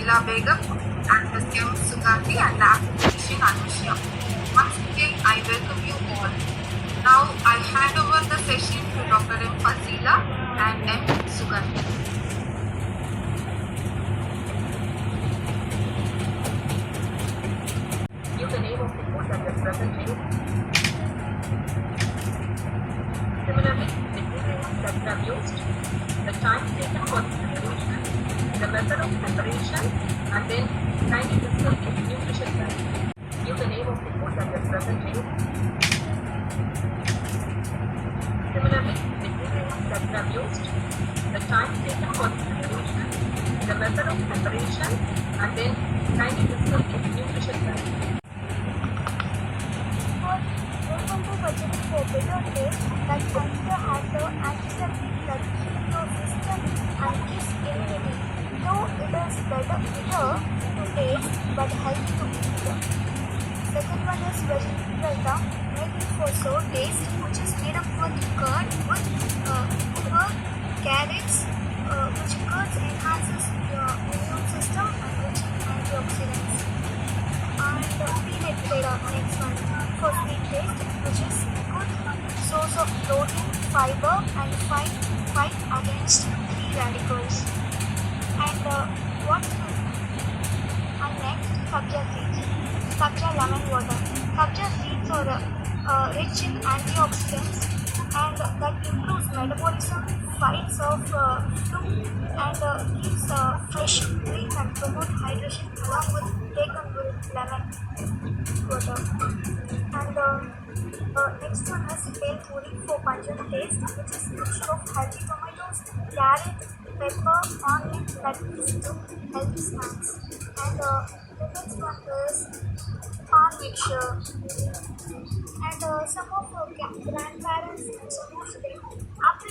Fazila Begum, and Ms. M. Sugandhi, and the application Anushya. Once again, I welcome you all. Now, I hand over the session to Dr. M. Fazila and M. Sugandhi. Give the name of the food that you're presenting. Similarly, the ingredients that you have used, the time taken for the preparation, the method of preparation, and then kindly discuss its nutrition value. Give the name of the food that you're presenting. Similarly, the ingredients that you have used, the time taken for the preparation, the method of preparation, and then kindly discuss its nutrition value. Welcome to budgeting for better taste that consider has the antiseptic that keeps your system and gives immunity. Though it is bitter to taste but healthy to eat. Second one is vegetable raita, making for sour taste, which is made up with curd with carrots, which curds enhances your immune system and rich in antioxidants. And peanut butter, next one, for sweet taste, which is good source of protein, fiber, and fight against free radicals. And next, kabja seeds, kabja lemon water. Kabja seeds are rich in antioxidants and that improves metabolism, fights off flu, and gives fresh green and promote hydration along with taken with lemon water. And next one is bel puri for pungent taste, which is mixture of healthy tomatoes, carrot, pepper, onion that leads to healthy snacks. And the next one is pan mixture. And some of our grandparents and some of them, after